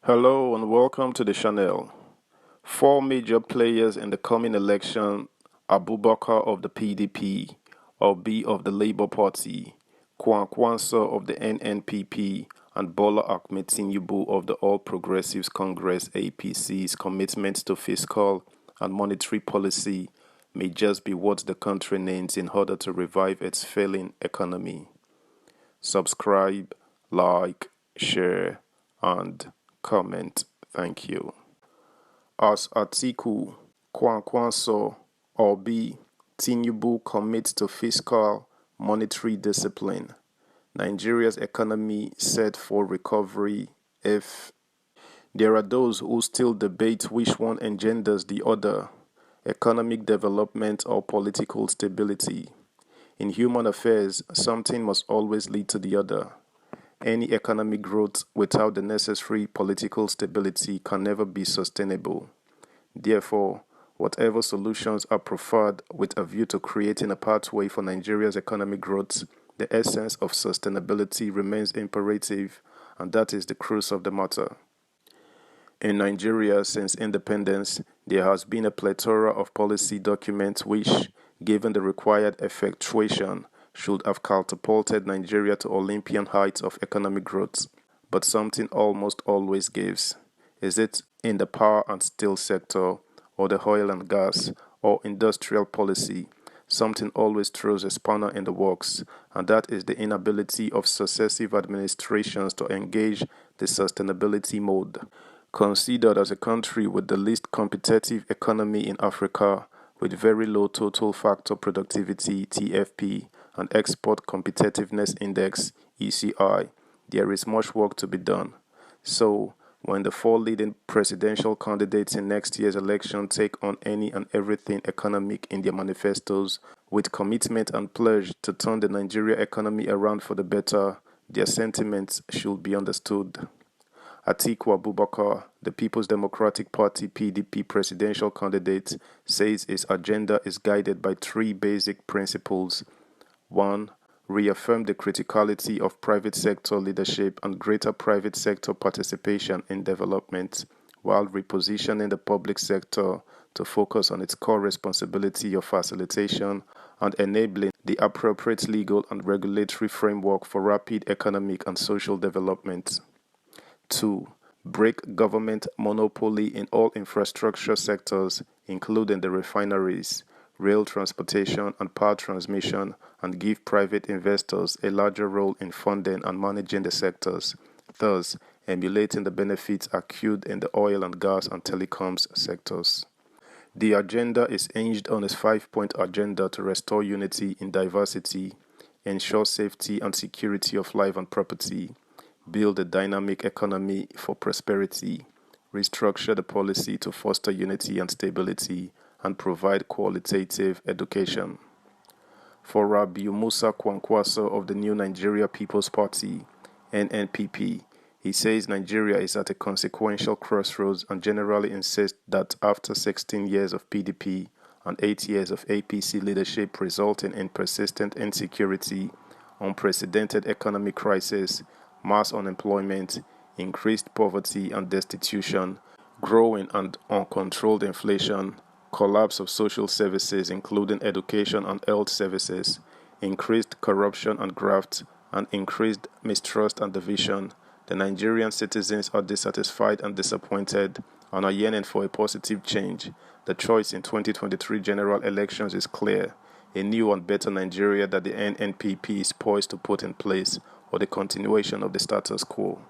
Hello and welcome to the channel. Four major players in the coming election: Abubakar of the PDP, Obi of the Labour Party, Kwankwanso of the NNPP, and Bola Ahmed Tinubu of the All Progressives Congress APC's commitment to fiscal and monetary policy may just be what the country needs in order to revive its failing economy. Subscribe, like, share, and comment. Thank you. As Atiku, Kwankwanso, Obi, Tinubu commit to fiscal monetary discipline, Nigeria's economy set for recovery if there are those who still debate which one engenders the other, economic development or political stability. In human affairs, something must always lead to the other. Any economic growth without the necessary political stability can never be sustainable. Therefore, whatever solutions are preferred with a view to creating a pathway for Nigeria's economic growth, the essence of sustainability remains imperative, and that is the crux of the matter. In Nigeria, since independence, there has been a plethora of policy documents which, given the required effectuation, should have catapulted Nigeria to Olympian heights of economic growth. But something almost always gives. Is it in the power and steel sector, or the oil and gas, or industrial policy? Something always throws a spanner in the works, and that is the inability of successive administrations to engage the sustainability mode. Considered as a country with the least competitive economy in Africa, with very low total factor productivity (TFP) and export competitiveness index (ECI), there is much work to be done. So, when the four leading presidential candidates in next year's election take on any and everything economic in their manifestos with commitment and pledge to turn the Nigeria economy around for the better, their sentiments should be understood. Atiku Abubakar, the People's Democratic Party (PDP) presidential candidate, says his agenda is guided by three basic principles. 1. Reaffirm the criticality of private sector leadership and greater private sector participation in development, while repositioning the public sector to focus on its core responsibility of facilitation and enabling the appropriate legal and regulatory framework for rapid economic and social development. 2. Break government monopoly in all infrastructure sectors, including the refineries, rail transportation, and power transmission, and give private investors a larger role in funding and managing the sectors, thus emulating the benefits accrued in the oil and gas and telecoms sectors. The agenda is hinged on a 5-point agenda to restore unity in diversity, ensure safety and security of life and property, build a dynamic economy for prosperity, restructure the policy to foster unity and stability, and provide qualitative education. For Rabiu Musa Kwankwaso of the New Nigeria People's Party, NNPP, he says Nigeria is at a consequential crossroads and generally insists that after 16 years of PDP and 8 years of APC leadership resulting in persistent insecurity, unprecedented economic crisis, mass unemployment, increased poverty and destitution, growing and uncontrolled inflation, collapse of social services including education and health services, increased corruption and graft, and increased mistrust and division, the Nigerian citizens are dissatisfied and disappointed and are yearning for a positive change. The choice in 2023 general elections is clear: a new and better Nigeria that the NNPP is poised to put in place, or the continuation of the status quo.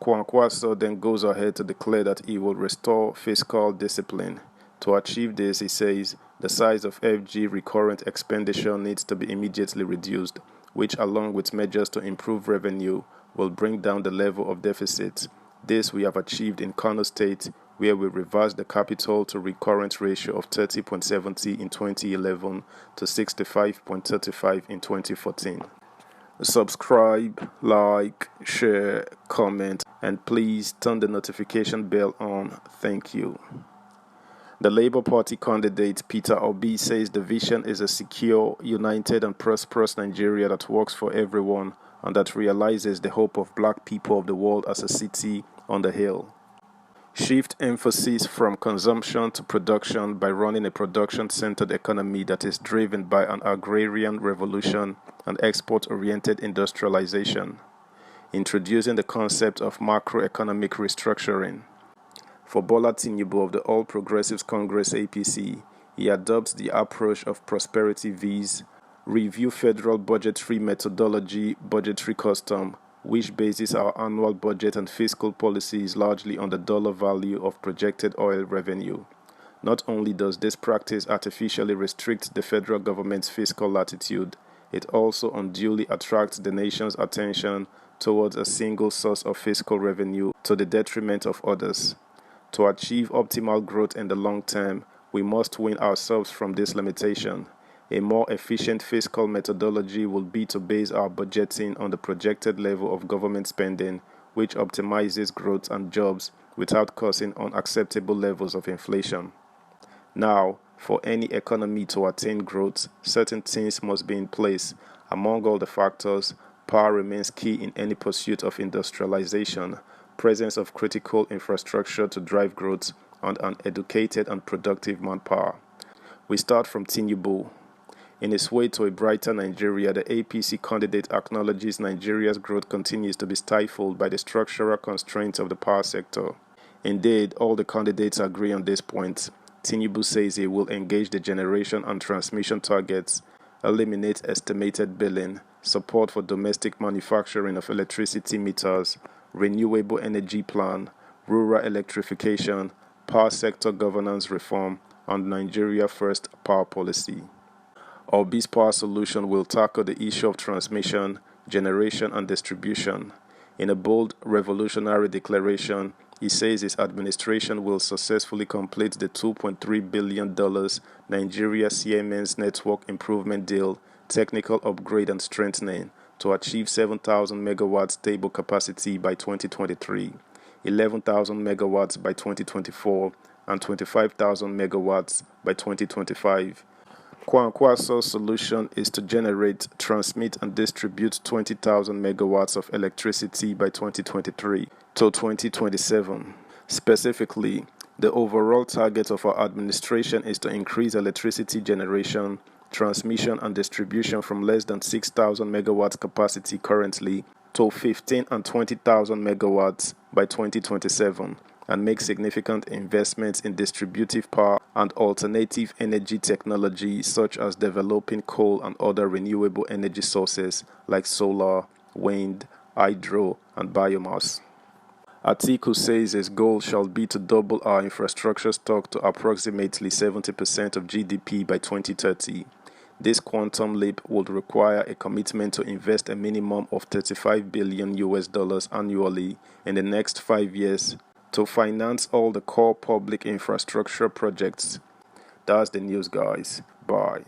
Kwankwaso then goes ahead to declare that he will restore fiscal discipline. To achieve this, he says, the size of FG recurrent expenditure needs to be immediately reduced, which, along with measures to improve revenue, will bring down the level of deficit. This we have achieved in Kano State, where we reversed the capital to recurrent ratio of 30.70 in 2011 to 65.35 in 2014. Subscribe, like, share, comment, and please turn the notification bell on. Thank you. The Labour Party candidate Peter Obi says the vision is a secure, united and prosperous Nigeria that works for everyone and that realizes the hope of black people of the world as a city on the hill. Shift emphasis from consumption to production by running a production-centered economy that is driven by an agrarian revolution and export-oriented industrialization. Introducing the concept of macroeconomic restructuring. For Bola Tinubu of the All Progressives Congress APC, he adopts the approach of prosperity viz. Review federal budgetary methodology, budgetary custom, which bases our annual budget and fiscal policies largely on the dollar value of projected oil revenue. Not only does this practice artificially restrict the federal government's fiscal latitude, it also unduly attracts the nation's attention towards a single source of fiscal revenue to the detriment of others. To achieve optimal growth in the long term, we must wean ourselves from this limitation. A more efficient fiscal methodology will be to base our budgeting on the projected level of government spending, which optimizes growth and jobs without causing unacceptable levels of inflation. Now, for any economy to attain growth, certain things must be in place. Among all the factors, power remains key in any pursuit of industrialization, presence of critical infrastructure to drive growth, and an educated and productive manpower. We start from Tinubu. In its way to a brighter Nigeria, the APC candidate acknowledges Nigeria's growth continues to be stifled by the structural constraints of the power sector. Indeed, all the candidates agree on this point. Tinubu says he will engage the generation and transmission targets, eliminate estimated billing, support for domestic manufacturing of electricity meters, renewable energy plan, rural electrification, power sector governance reform, and Nigeria First power policy. Obi's power solution will tackle the issue of transmission, generation, and distribution. In a bold, revolutionary declaration, he says his administration will successfully complete the $2.3 billion Nigeria Siemens Network Improvement Deal, technical upgrade and strengthening, to achieve 7,000 megawatts stable capacity by 2023, 11,000 megawatts by 2024, and 25,000 megawatts by 2025. Kwankwaso's solution is to generate, transmit, and distribute 20,000 megawatts of electricity by 2023 to 2027. Specifically, the overall target of our administration is to increase electricity generation, transmission, and distribution from less than 6,000 megawatts capacity currently to 15 and 20,000 megawatts by 2027, and make significant investments in distributive power and alternative energy technology, such as developing coal and other renewable energy sources like solar, wind, hydro, and biomass. Atiku says his goal shall be to double our infrastructure stock to approximately 70% of GDP by 2030. This quantum leap would require a commitment to invest a minimum of $35 billion annually in the next 5 years to finance all the core public infrastructure projects. That's the news, guys. Bye.